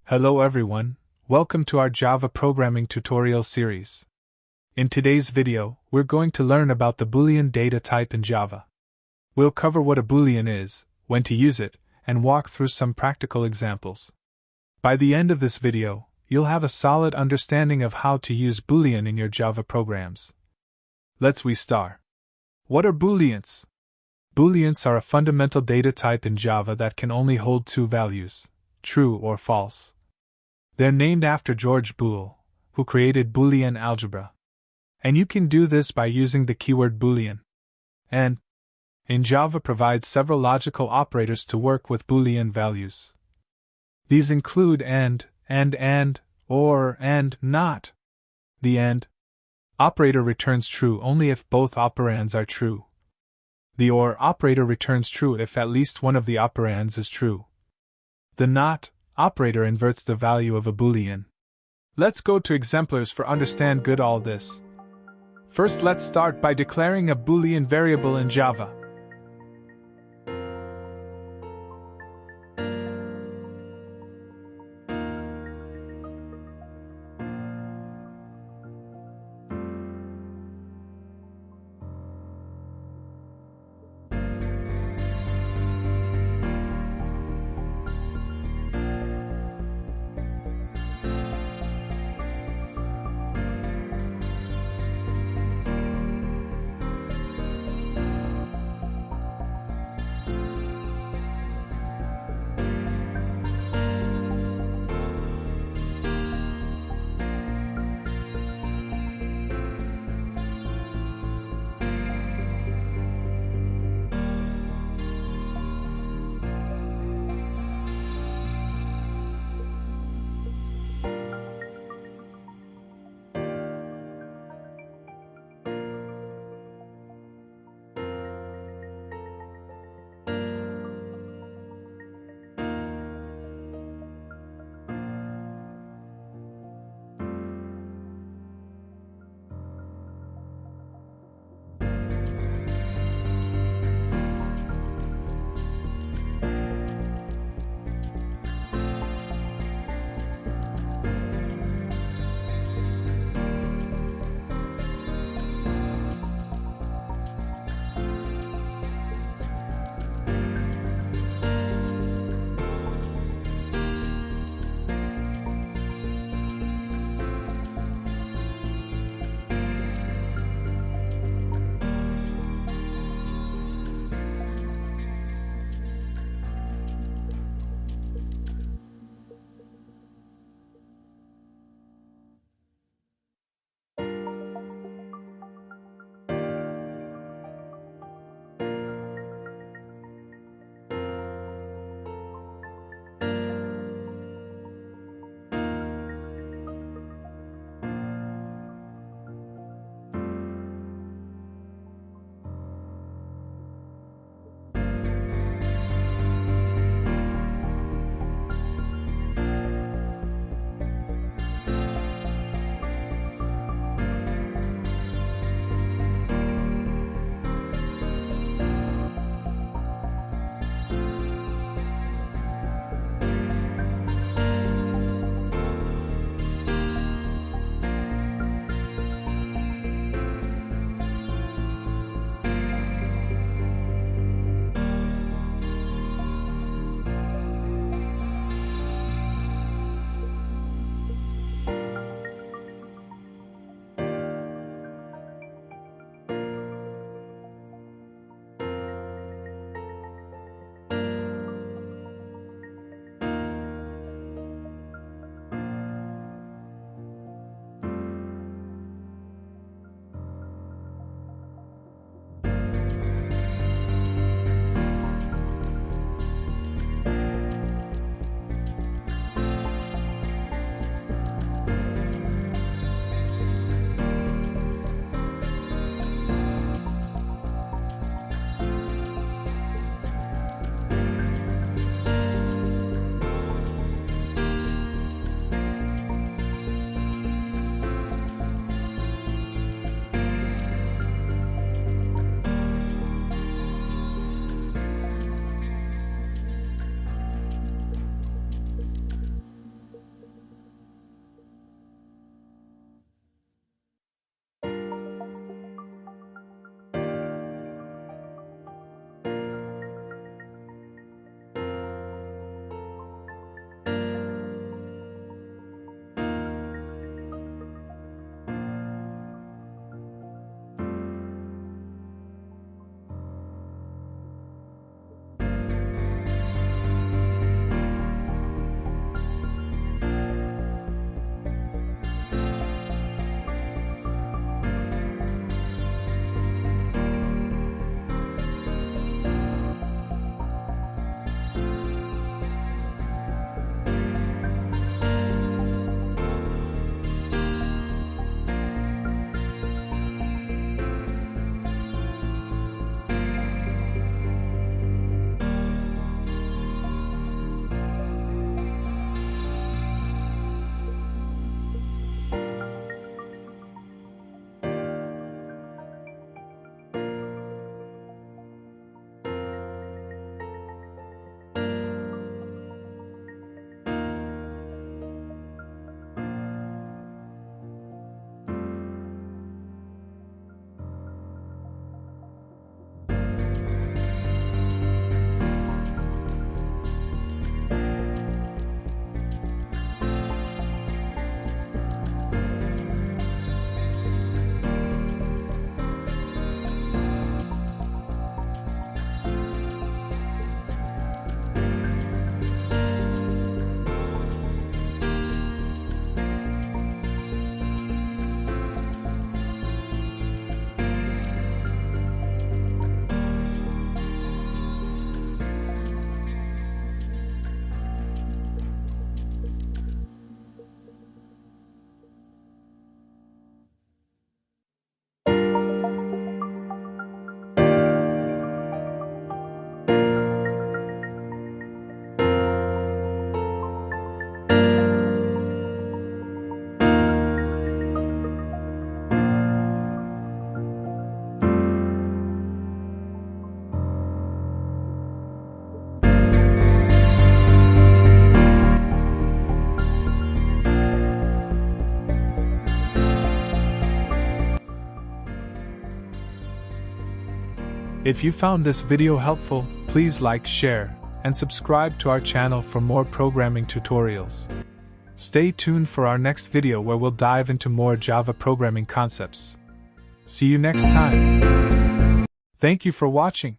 Hello everyone, welcome to our Java programming tutorial series. In today's video, we're going to learn about the Boolean data type in Java. We'll cover what a Boolean is, when to use it, and walk through some practical examples. By the end of this video, you'll have a solid understanding of how to use Boolean in your Java programs. Let's start. What are Booleans? Booleans are a fundamental data type in Java that can only hold two values, true or false. They're named after George Boole, who created Boolean algebra. And you can do this by using the keyword Boolean. And in Java provides several logical operators to work with Boolean values. These include and, or, and, not. The AND operator returns true only if both operands are true. The OR operator returns true if at least one of the operands is true. The NOT operator inverts the value of a Boolean. Let's go to exemplars for understand good all this. First, let's start by declaring a Boolean variable in Java. If you found this video helpful, please like, share, and subscribe to our channel for more programming tutorials. Stay tuned for our next video where we'll dive into more Java programming concepts. See you next time. Thank you for watching.